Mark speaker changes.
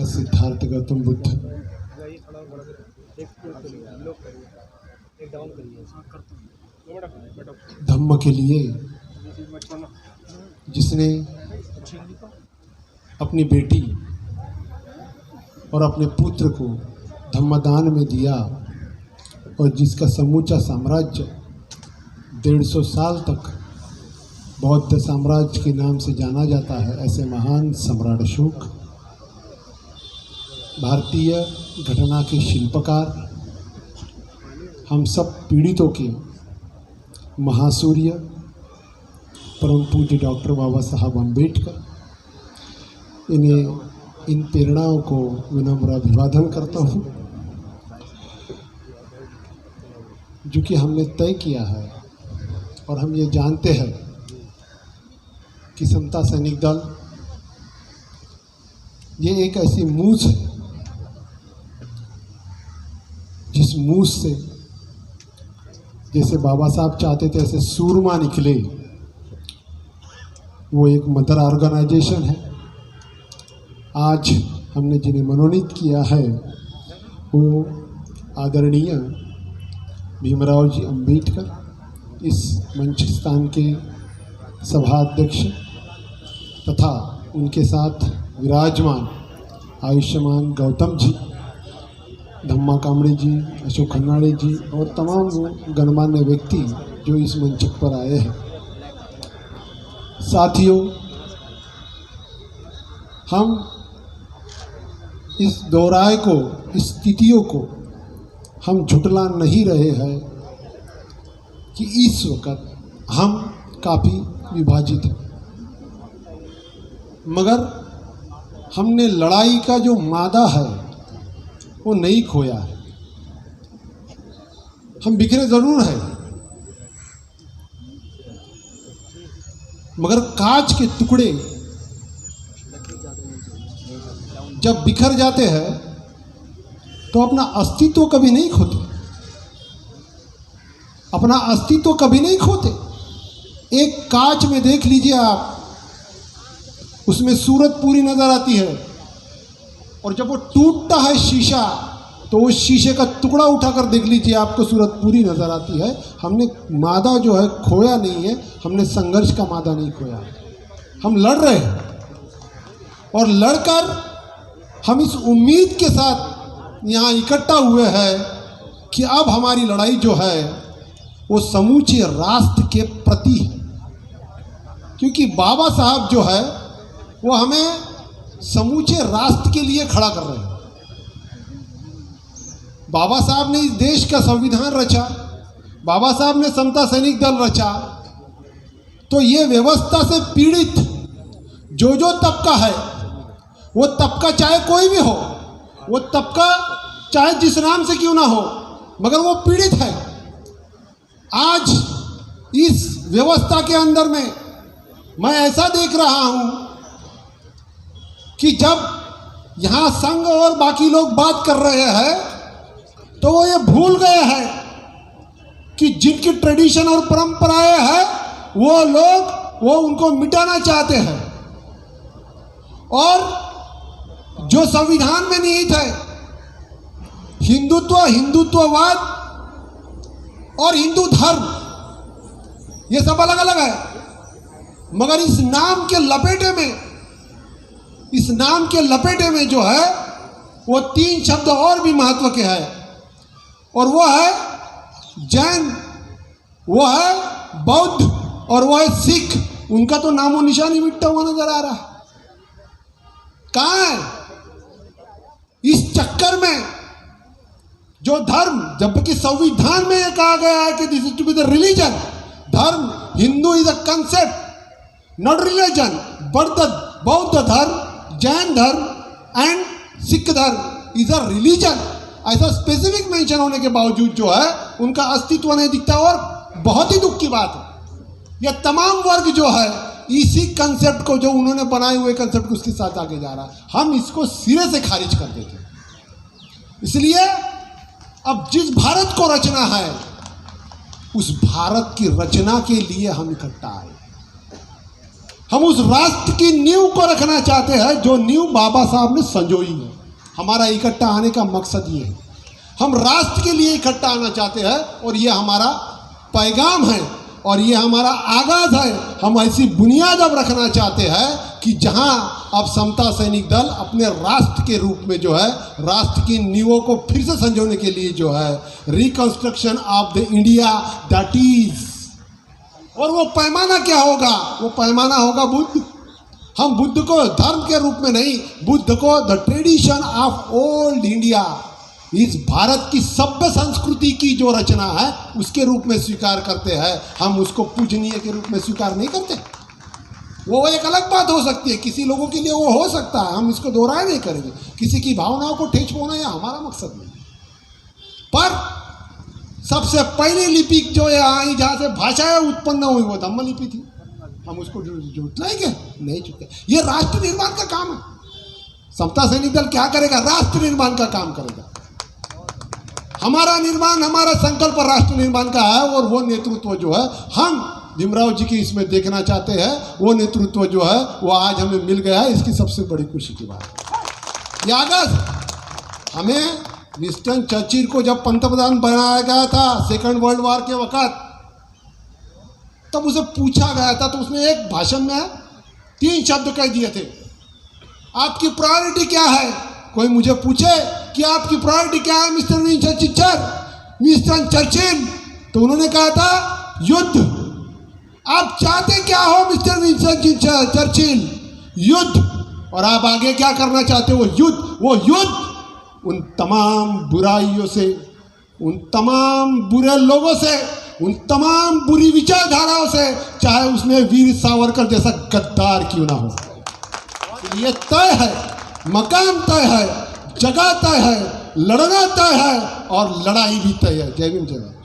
Speaker 1: सिद्धार्थ गौतम बुद्ध धम्म के लिए, जिसने अपनी बेटी और अपने पुत्र को धम्मदान में दिया और जिसका समूचा साम्राज्य 150 साल तक बौद्ध साम्राज्य के नाम से जाना जाता है, ऐसे महान सम्राट अशोक भारतीय घटना के शिल्पकार, हम सब पीड़ितों के महासूर्य परम पूज्य डॉक्टर बाबा साहब अम्बेडकर, इन प्रेरणाओं को विनम्र अभिवादन करता हूँ। जो कि हमने तय किया है और हम ये जानते हैं कि समता सैनिक दल ये एक ऐसी मूस है जिस मूस से जैसे बाबा साहब चाहते थे ऐसे सूरमा निकले। वो एक मदर ऑर्गेनाइजेशन है। आज हमने जिन्हें मनोनीत किया है वो आदरणीय भीमराव जी अम्बेडकर, इस मंच स्थान के सभाध्यक्ष तथा उनके साथ विराजमान आयुष्मान गौतम जी, धम्मा कामड़े जी, अशोक खन्नाड़े जी और तमाम वो गणमान्य व्यक्ति जो इस मंच पर आए हैं। साथियों, हम इस दोहराए को, इस स्थितियों को हम झुटला नहीं रहे हैं कि इस वक्त हम काफ़ी विभाजित हैं, मगर हमने लड़ाई का जो मादा है वो नहीं खोया है। हम बिखरे ज़रूर हैं, मगर कांच के टुकड़े जब बिखर जाते हैं तो अपना अस्तित्व कभी नहीं खोते, अपना अस्तित्व कभी नहीं खोते। एक कांच में देख लीजिए आप, उसमें सूरत पूरी नजर आती है और जब वो टूटता है शीशा तो उस शीशे का टुकड़ा उठाकर देख लीजिए, आपको सूरत पूरी नजर आती है। हमने मादा जो है खोया नहीं है, हमने संघर्ष का मादा नहीं खोया। हम लड़ रहे हैं और लड़कर हम इस उम्मीद के साथ यहाँ इकट्ठा हुए हैं कि अब हमारी लड़ाई जो है वो समूचे राष्ट्र के प्रति है, क्योंकि बाबा साहब जो है वो हमें समूचे राष्ट्र के लिए खड़ा कर रहे हैं। बाबा साहब ने इस देश का संविधान रचा, बाबा साहब ने समता सैनिक दल रचा, तो ये व्यवस्था से पीड़ित जो तबका है, वो तबका चाहे कोई भी हो, वो तबका चाहे जिस नाम से क्यों ना हो, मगर वो पीड़ित है। आज इस व्यवस्था के अंदर में मैं ऐसा देख रहा हूं कि जब यहाँ संघ और बाकी लोग बात कर रहे हैं तो वो ये भूल गए हैं कि जिनकी ट्रेडिशन और परंपराएं हैं वो लोग वो उनको मिटाना चाहते हैं, और जो संविधान में निहित है हिंदुत्व, हिंदुत्ववाद और हिंदू धर्म, ये सब अलग अलग है, मगर इस नाम के लपेटे में, इस नाम के लपेटे में जो है वो 3 शब्द और भी महत्व के हैं, और वो है जैन, वो है बौद्ध और वो है सिख। उनका तो नामो निशान ही मिटता हुआ नजर आ रहा है। कहाँ है? इस चक्कर में जो धर्म, जबकि संविधान में यह कहा गया है कि this is to be the religion, dharma, Hindu is a concept not religion, but the Bauddha dharma, Jain dharma and Sikh dharma is a religion. ऐसा स्पेसिफिक मेंशन होने के बावजूद जो है उनका अस्तित्व नहीं दिखता, और बहुत ही दुख की बात है। यह तमाम वर्ग जो है इसी कंसेप्ट को, जो उन्होंने बनाए हुए कंसेप्ट को, उसके साथ आगे जा रहा है। हम इसको सिरे से खारिज कर देते। इसलिए अब जिस भारत को रचना है उस भारत की रचना के लिए हम इकट्ठा आए। हम उस राष्ट्र की नींव को रखना चाहते हैं जो नींव बाबा साहब ने संजोई है। हमारा इकट्ठा आने का मकसद ये है, हम राष्ट्र के लिए इकट्ठा आना चाहते हैं और ये हमारा पैगाम है और ये हमारा आगाज है। हम ऐसी बुनियाद अब रखना चाहते हैं कि जहां अब समता सैनिक दल अपने राष्ट्र के रूप में जो है राष्ट्र की नींवों को फिर से संजोने के लिए जो है reconstruction of the India that is, और वो पैमाना क्या होगा? वो पैमाना होगा बुद्ध। हम बुद्ध को धर्म के रूप में नहीं, बुद्ध को the tradition of old India, इस भारत की सभ्य संस्कृति की जो रचना है उसके रूप में स्वीकार करते हैं। हम उसको पूजनीय के रूप में स्वीकार नहीं करते। वो एक अलग बात हो सकती है, किसी लोगों के लिए वो हो सकता है, हम इसको दोहराए नहीं करेंगे। किसी की भावनाओं को ठेस पहुंचाना यह हमारा मकसद नहीं। पर सबसे पहली लिपि जो यहाँ आई जहाँ से भाषाएं उत्पन्न हुई वो धम्म लिपि थी। हम उसको झुटलाएंगे? नहीं झुटते। ये राष्ट्र निर्माण का काम है। समता सैनिक दल क्या करेगा? राष्ट्र निर्माण का काम करेगा। हमारा निर्माण, हमारा संकल्प राष्ट्र निर्माण का है और वो नेतृत्व जो है हम भीमराव जी की इसमें देखना चाहते हैं। वो नेतृत्व जो है वो आज हमें मिल गया है, इसकी सबसे बड़ी खुशी की बात है। ये अगस्त हमें विंस्टन चर्चिल को जब पंतप्रधान बनाया गया था सेकंड वर्ल्ड वॉर के वक्त, तब उसे पूछा गया था तो उसने एक भाषण में 3 शब्द कह दिए थे, आपकी प्रायोरिटी क्या है? कोई मुझे पूछे कि आपकी प्रायोरिटी क्या है मिस्टर विंस्टन चर्चिल, तो उन्होंने कहा था युद्ध। आप चाहते क्या हो मिस्टर विंस्टन चर्चिल? युद्ध। और आप आगे क्या करना चाहते हो? युद्ध। वो युद्ध उन तमाम बुराइयों से, उन तमाम बुरे लोगों से, उन तमाम बुरी विचारधाराओं से, चाहे उसमें वीर सावरकर जैसा गद्दार क्यों ना हो। ये तय है, मकाम तय है, जगह तय है, लड़ना तय है और लड़ाई भी तय है। जय भीम जय भारत।